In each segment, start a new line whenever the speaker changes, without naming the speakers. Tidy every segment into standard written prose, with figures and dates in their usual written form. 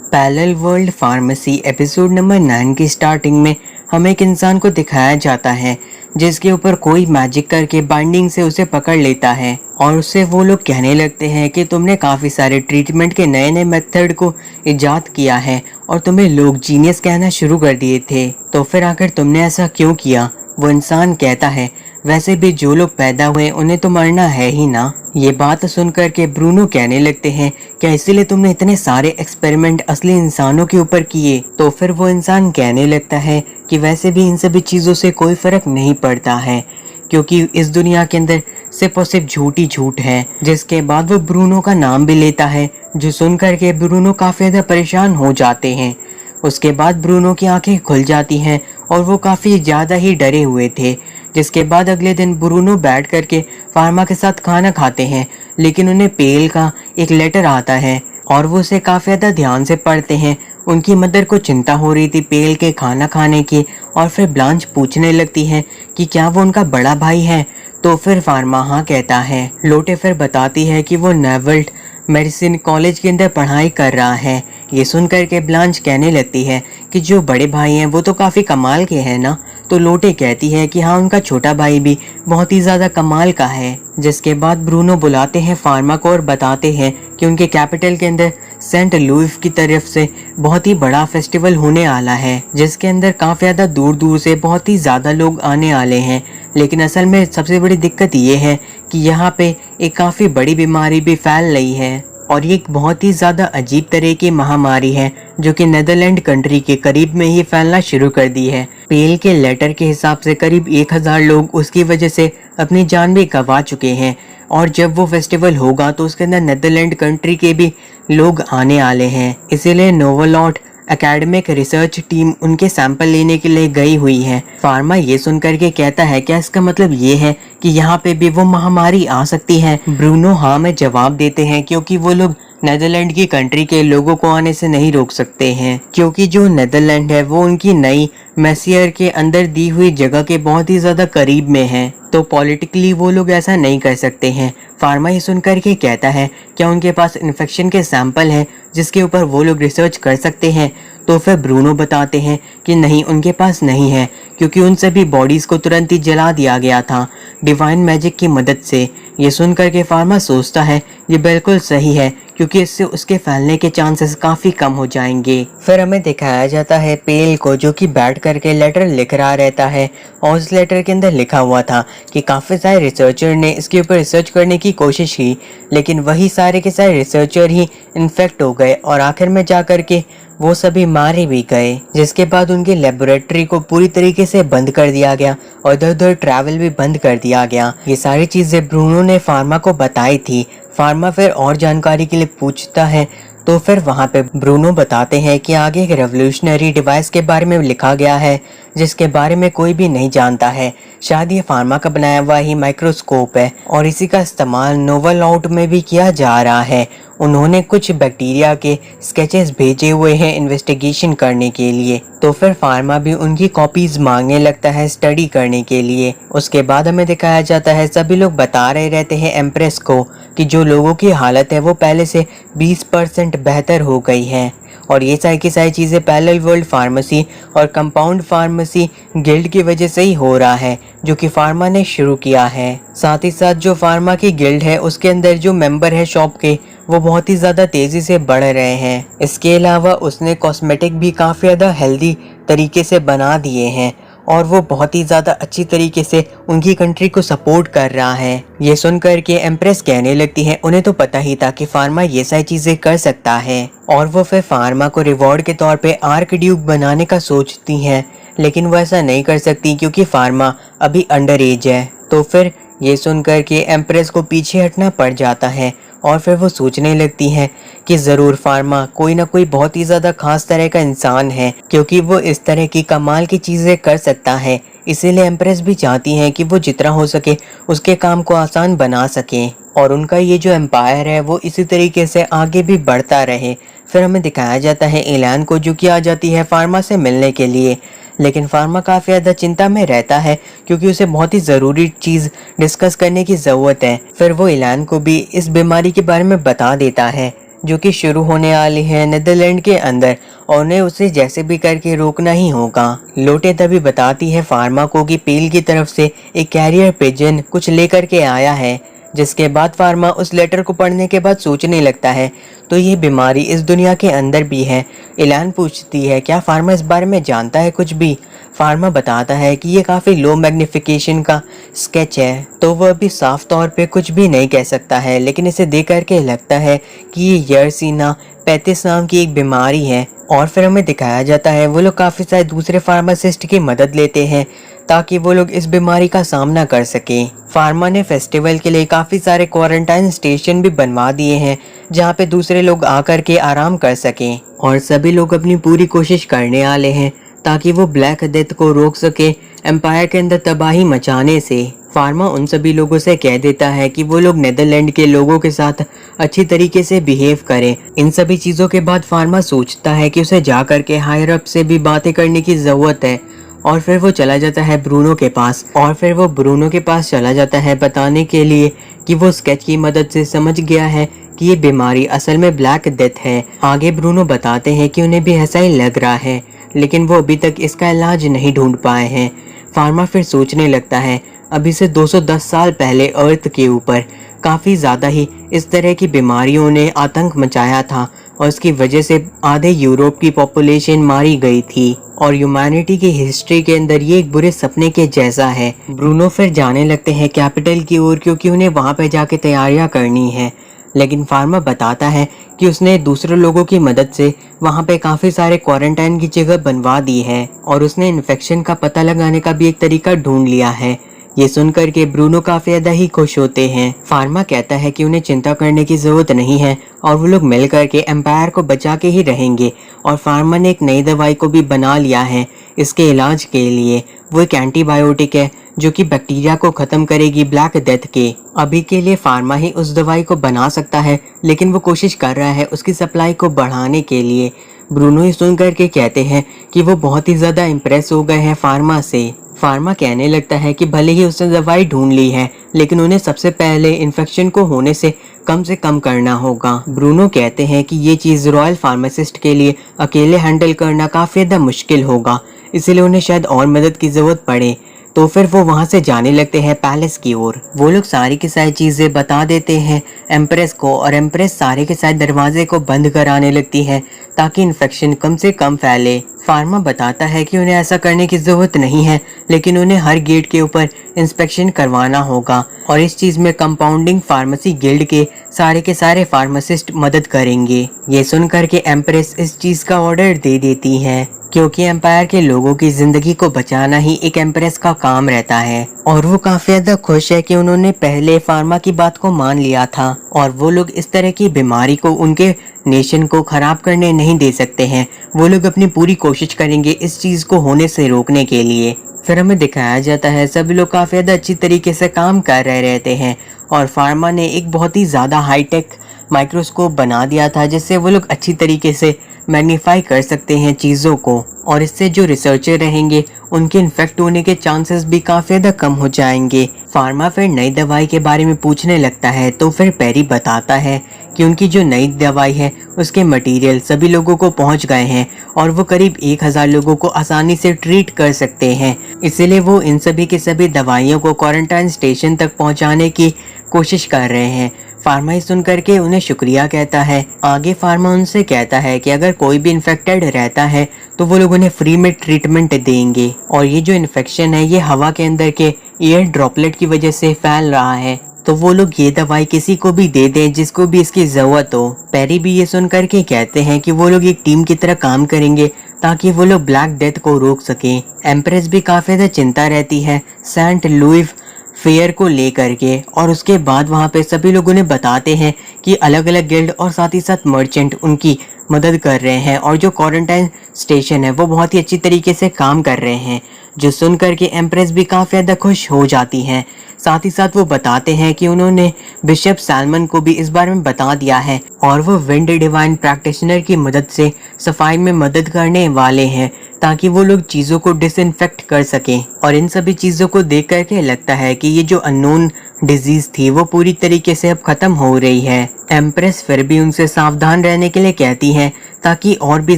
Parallel world pharmacy episode number 9 की starting में हमें एक इंसान को दिखाया जाता है जिसके ऊपर कोई मैजिक करके बाइंडिंग से उसे पकड़ लेता है और उससे वो लोग कहने लगते हैं कि तुमने काफ़ी सारे ट्रीटमेंट के नए नए मेथड को इजाद किया है और तुम्हें लोग जीनियस कहना शुरू कर दिए थे। तो फिर आखिर तुमने ऐसा क्यों किया? वो इंसान कहता है, वैसे भी जो लोग पैदा हुए उन्हें तो मरना है ही ना। ये बात सुनकर के ब्रूनो कहने लगते हैं, क्या इसीलिए तुमने इतने सारे एक्सपेरिमेंट असली इंसानों के ऊपर किए? तो फिर वो इंसान कहने लगता है कि वैसे भी इन सभी चीज़ों से कोई फर्क नहीं पड़ता है, क्योंकि इस दुनिया के अंदर सिर्फ और सिर्फ झूठ ही झूठ है। जिसके बाद वो ब्रूनो का नाम भी लेता है, जो सुनकर के ब्रूनो काफ़ी ज़्यादा परेशान हो जाते हैं। उसके बाद ब्रूनो की आंखें खुल जाती हैं और वो काफ़ी ज़्यादा ही डरे हुए थे। जिसके बाद अगले दिन ब्रूनो बैठ करके फार्मा के साथ खाना खाते हैं, लेकिन उन्हें पेल का एक लेटर आता है और वो उसे काफ़ी ज़्यादा ध्यान से पढ़ते हैं। उनकी मदर को चिंता हो रही थी पेल के खाना खाने की, और फिर ब्लांच पूछने लगती है कि क्या वो उनका बड़ा भाई है। तो फिर फार्मा हाँ कहता है। लोटे फिर बताती है कि वो नेवल्ट मेडिसिन कॉलेज के अंदर पढ़ाई कर रहा है। ये सुनकर के ब्लांच कहने लगती है कि जो बड़े भाई हैं वो तो काफ़ी कमाल के हैं ना। तो लोटे कहती है कि हाँ, उनका छोटा भाई भी बहुत ही ज़्यादा कमाल का है। जिसके बाद ब्रूनो बुलाते हैं फार्मा को और बताते हैं कि उनके कैपिटल के अंदर सेंट लुइस की तरफ से बहुत ही बड़ा फेस्टिवल होने वाला है, जिसके अंदर काफ़ी ज़्यादा दूर दूर से बहुत ही ज़्यादा लोग आने वाले हैं। लेकिन असल में सबसे बड़ी दिक्कत ये है कि यहाँ पे एक काफ़ी बड़ी बीमारी भी फैल रही है, और ये एक बहुत ही ज़्यादा अजीब तरह की महामारी है जो कि नेदरलैंड कंट्री के करीब में ही फैलना शुरू कर दी है। पेल के लेटर के हिसाब से करीब 1000 लोग उसकी वजह से अपनी जान भी गंवा चुके हैं, और जब वो फेस्टिवल होगा तो उसके अंदर नेदरलैंड कंट्री के भी लोग आने वाले हैं। इसीलिए नोवलॉट एकेडमिक रिसर्च टीम उनके सैंपल लेने के लिए गई हुई है। फार्मा ये सुनकर के कहता है, क्या इसका मतलब ये है कि यहाँ पे भी वो महामारी आ सकती है? ब्रूनो हाँ में जवाब देते हैं, क्योंकि वो लोग नेदरलैंड की कंट्री के लोगों को आने से नहीं रोक सकते हैं, क्योंकि जो नेदरलैंड है वो उनकी नई मैसियर के अंदर दी हुई जगह के बहुत ही ज़्यादा करीब में है, तो पॉलिटिकली वो लोग ऐसा नहीं कर सकते हैं। फार्मा ये सुनकर के कहता है, क्या उनके पास इन्फेक्शन के सैंपल हैं जिसके ऊपर वो लोग रिसर्च कर सकते हैं? तो फिर ब्रूनो बताते हैं कि नहीं, उनके पास नहीं है, क्योंकि उन सभी बॉडीज़ को तुरंत ही जला दिया गया था डिवाइन मैजिक की मदद से। ये सुनकर के फार्मा सोचता है ये बिल्कुल सही है, क्योंकि इससे उसके फैलने के चांसेस काफ़ी कम हो जाएंगे। फिर हमें दिखाया जाता है पेल को, जो कि बैठ करके लेटर लिख रहा रहता है, और उस लेटर के अंदर लिखा हुआ था कि काफ़ी सारे रिसर्चर ने इसके ऊपर रिसर्च करने की कोशिश की, लेकिन वही सारे के सारे रिसर्चर ही इन्फेक्ट हो गए और आखिर में जा करके वो सभी मारे भी गए। जिसके बाद उनकी लेबोरेटरी को पूरी तरीके से बंद कर दिया गया और इधर उधर ट्रैवल भी बंद कर दिया गया। ये सारी चीज़ें ब्रूनो ने फार्मा को बताई थी। फार्मा फिर और जानकारी के लिए पूछता है, तो फिर वहाँ पे ब्रूनो बताते हैं कि आगे एक रेवोल्यूशनरी डिवाइस के बारे में लिखा गया है जिसके बारे में कोई भी नहीं जानता है। शायद ये फार्मा का बनाया हुआ ही माइक्रोस्कोप है और इसी का इस्तेमाल नोवलॉट में भी किया जा रहा है। उन्होंने कुछ बैक्टीरिया के स्केचेस भेजे हुए हैं इन्वेस्टिगेशन करने के लिए, तो फिर फार्मा भी उनकी कॉपीज मांगने लगता है स्टडी करने के लिए। उसके बाद हमें दिखाया जाता है सभी लोग बता रहे रहते हैं एम्प्रेस को कि जो लोगों की हालत है वो पहले से 20% बेहतर हो गई है, और ये सारी की सारी चीज़ें पैरेलल वर्ल्ड फार्मेसी और कंपाउंड फार्मेसी गिल्ड की वजह से ही हो रहा है, जो कि फार्मा ने शुरू किया है। साथ ही साथ जो फार्मा की गिल्ड है उसके अंदर जो मेंबर है शॉप के, वो बहुत ही ज़्यादा तेज़ी से बढ़ रहे हैं। इसके अलावा उसने कॉस्मेटिक भी काफ़ी ज़्यादा हेल्दी तरीके से बना दिए हैं, और वो बहुत ही ज़्यादा अच्छी तरीके से उनकी कंट्री को सपोर्ट कर रहा है। ये सुनकर के एम्प्रेस कहने लगती है, उन्हें तो पता ही था कि फार्मा ये सारी चीज़ें कर सकता है, और वो फिर फार्मा को रिवॉर्ड के तौर पे आर्क ड्यूक बनाने का सोचती हैं, लेकिन वो ऐसा नहीं कर सकती क्योंकि फार्मा अभी अंडर एज है। तो फिर ये सुनकर के एम्प्रेस को पीछे हटना पड़ जाता है, और फिर वो सोचने लगती हैं कि ज़रूर फार्मा कोई ना कोई बहुत ही ज़्यादा खास तरह का इंसान है, क्योंकि वो इस तरह की कमाल की चीज़ें कर सकता है। इसीलिए एम्प्रेस भी चाहती हैं कि वो जितना हो सके उसके काम को आसान बना सकें, और उनका ये जो एम्पायर है वो इसी तरीके से आगे भी बढ़ता रहे। फिर हमें दिखाया जाता है एलान को, जो कि आ जाती है फार्मा से मिलने के लिए, लेकिन फार्मा काफ़ी ज़्यादा चिंता में रहता है क्योंकि उसे बहुत ही ज़रूरी चीज़ डिस्कस करने की ज़रूरत है। फिर वो एलान को भी इस बीमारी के बारे में बता देता है, जो कि शुरू होने वाली है नीदरलैंड के अंदर और उन्हें उसे जैसे भी करके रोकना ही होगा। लोटे तभी बताती है फार्मा को कि पेल की तरफ से एक कैरियर पिजन कुछ लेकर के आया है, जिसके बाद फार्मा उस लेटर को पढ़ने के बाद सोचने लगता है तो ये बीमारी इस दुनिया के अंदर भी है। एलान पूछती है क्या फार्मा इस बारे में जानता है कुछ भी। फार्मा बताता है कि ये काफ़ी लो मैग्निफिकेशन का स्केच है, तो वह भी साफ तौर पे कुछ भी नहीं कह सकता है, लेकिन इसे देख करके लगता है कि ये यर्सीना पैथिस नाम की एक बीमारी है। और फिर हमें दिखाया जाता है वो लोग काफ़ी सारे दूसरे फार्मासिस्ट की मदद लेते हैं ताकि वो लोग इस बीमारी का सामना कर सकें। फार्मा ने फेस्टिवल के लिए काफ़ी सारे क्वारंटाइन स्टेशन भी बनवा दिए हैं जहाँ पे दूसरे लोग आकर के आराम कर सकें, और सभी लोग अपनी पूरी कोशिश करने वाले हैं ताकि वो ब्लैक डेथ को रोक सके एम्पायर के अंदर तबाही मचाने से। फार्मा उन सभी लोगों से कह देता है कि वो लोग नीदरलैंड के लोगों के साथ अच्छी तरीके से बिहेव करें। इन सभी चीज़ों के बाद फार्मा सोचता है कि उसे जा करके हायर अप से भी बातें करने की ज़रूरत है, और फिर वो चला जाता है ब्रूनो के पास चला जाता है बताने के लिए कि वो स्केच की मदद से समझ गया है कि ये बीमारी असल में ब्लैक डेथ है। आगे ब्रूनो बताते हैं कि उन्हें भी ऐसा ही लग रहा है, लेकिन वो अभी तक इसका इलाज नहीं ढूंढ पाए हैं। फार्मा फिर सोचने लगता है अभी से 210 साल पहले अर्थ के ऊपर काफ़ी ज़्यादा ही इस तरह की बीमारियों ने आतंक मचाया था और इसकी वजह से आधे यूरोप की पॉपुलेशन मारी गई थी, और ह्यूमैनिटी की हिस्ट्री के अंदर ये एक बुरे सपने के जैसा है। ब्रूनो फिर जाने लगते हैं कैपिटल की ओर क्योंकि उन्हें वहाँ पे जाके तैयारियाँ करनी है, लेकिन फार्मा बताता है कि उसने दूसरे लोगों की मदद से वहाँ पे काफ़ी सारे क्वारंटाइन की जगह बनवा दी है और उसने इन्फेक्शन का पता लगाने का भी एक तरीका ढूंढ लिया है। ये सुनकर के ब्रूनो काफी ज्यादा ही खुश होते हैं। फार्मा कहता है कि उन्हें चिंता करने की जरूरत नहीं है और वो लोग मिल करके एम्पायर को बचा के ही रहेंगे, और फार्मा ने एक नई दवाई को भी बना लिया है इसके इलाज के लिए। वो एक एंटीबायोटिक है जो कि बैक्टीरिया को खत्म करेगी ब्लैक डेथ के। अभी के लिए फार्मा ही उस दवाई को बना सकता है, लेकिन वो कोशिश कर रहा है उसकी सप्लाई को बढ़ाने के लिए। ब्रूनो ही सुन करके कहते हैं कि वो बहुत ही ज्यादा इम्प्रेस हो गए हैं फार्मा से। फार्मा कहने लगता है कि भले ही उसने दवाई ढूंढ ली है, लेकिन उन्हें सबसे पहले इन्फेक्शन को होने से कम करना होगा। ब्रूनो कहते हैं कि ये चीज़ रॉयल फार्मासिस्ट के लिए अकेले हैंडल करना काफ़ी ज़्यादा मुश्किल होगा, इसलिए उन्हें शायद और मदद की ज़रूरत पड़े। तो फिर वो वहाँ से जाने लगते हैं पैलेस की ओर। वो लोग सारी की सारी चीज़ें बता देते हैं एम्प्रेस को, और एम्प्रेस सारे के सारे दरवाजे को बंद कराने लगती है ताकि इन्फेक्शन कम से कम फैले। फार्मा बताता है कि उन्हें ऐसा करने की ज़रूरत नहीं है, लेकिन उन्हें हर गेट के ऊपर इंस्पेक्शन करवाना होगा, और इस चीज़ में कंपाउंडिंग फार्मेसी गिल्ड के सारे फार्मासिस्ट मदद करेंगे। ये सुनकर के एम्प्रेस इस चीज़ का ऑर्डर दे देती है क्योंकि एम्पायर के लोगों की जिंदगी को बचाना ही एक एम्प्रेस का काम रहता है, और वो काफी ज्यादा खुश है कि उन्होंने पहले फार्मा की बात को मान लिया था, और वो लोग इस तरह की बीमारी को उनके नेशन को खराब करने नहीं दे सकते हैं। वो लोग अपनी पूरी कोशिश करेंगे इस चीज को होने से रोकने के लिए। फिर हमें दिखाया जाता है सभी लोग काफी ज्यादा अच्छी तरीके से काम कर रहे रहते हैं, और फार्मा ने एक बहुत ही ज्यादा हाईटेक माइक्रोस्कोप बना दिया था जिससे वो लोग अच्छी तरीके से मैग्नीफाई कर सकते हैं चीज़ों को, और इससे जो रिसर्चर रहेंगे उनके इन्फेक्ट होने के चांसेस भी काफ़ी ज़्यादा कम हो जाएंगे। फार्मा फिर नई दवाई के बारे में पूछने लगता है, तो फिर पेरी बताता है कि उनकी जो नई दवाई है उसके मटेरियल सभी लोगों को पहुंच गए हैं और वो करीब 1000 लोगों को आसानी से ट्रीट कर सकते हैं। इसीलिए वो इन सभी के सभी दवाइयों को क्वारंटाइन स्टेशन तक पहुंचाने की कोशिश कर रहे हैं। फार्मा ही सुन करके उन्हें शुक्रिया कहता है। आगे फार्मा उनसे कहता है कि अगर कोई भी इन्फेक्टेड रहता है तो वो लोग उन्हें फ्री में ट्रीटमेंट देंगे, और ये जो इन्फेक्शन है ये हवा के अंदर के एयर ड्रॉपलेट की वजह से फैल रहा है, तो वो लोग ये दवाई किसी को भी दे दें जिसको भी इसकी जरूरत हो। पेरी भी ये सुन करके कहते हैं कि वो लोग एक टीम की तरह काम करेंगे ताकि वो लोग ब्लैक डेथ को रोक सकें। एम्प्रेस भी काफी ज्यादा चिंता रहती है सेंट लुइस फेयर को लेकर के, और उसके बाद वहाँ पे सभी लोग उन्हें बताते हैं कि अलग अलग गिल्ड और साथ ही साथ मर्चेंट उनकी मदद कर रहे हैं, और जो क्वारंटाइन स्टेशन है वो बहुत ही अच्छी तरीके से काम कर रहे हैं, जो सुन करके एम्प्रेस भी काफ़ी ज़्यादा खुश हो जाती हैं। साथ ही साथ वो बताते हैं कि उन्होंने बिशप सैलमन को भी इस बारे में बता दिया है, और वो विंड डिवाइन प्रैक्टिशनर की मदद से सफाई में मदद करने वाले हैं ताकि वो लोग चीज़ों को डिसइंफेक्ट कर सकें। और इन सभी चीज़ों को देख करके लगता है कि ये जो अननोन डिजीज थी वो पूरी तरीके से अब खत्म हो रही है। एम्प्रेस फिर भी उनसे सावधान रहने के लिए कहती है ताकि और भी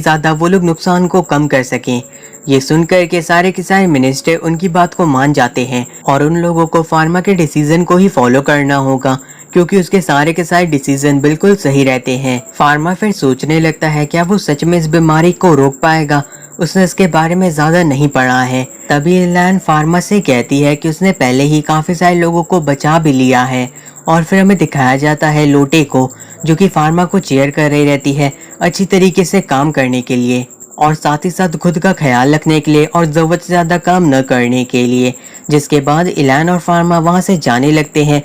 ज्यादा वो लोग नुकसान को कम कर सकें। ये सुनकर के सारे मिनिस्टर उनकी बात को मान जाते हैं और उन लोगों को फार्मा के डिसीजन को ही फॉलो करना होगा, क्योंकि उसके सारे के सारे डिसीजन बिल्कुल सही रहते हैं। फार्मा फिर सोचने लगता है क्या वो सच में इस बीमारी को रोक पाएगा। उसने इसके बारे में ज्यादा नहीं पढ़ा है। तभी एलान फार्मा से कहती है कि उसने पहले ही काफी सारे लोगों को बचा भी लिया है। और फिर हमें दिखाया जाता है लोटे को, जो कि फार्मा को चेयर कर रही रहती है अच्छी तरीके से काम करने के लिए और साथ ही साथ खुद का ख्याल रखने के लिए और जरूरत से ज्यादा काम न करने के लिए। जिसके बाद इलान और फार्मा वहां से जाने लगते हैं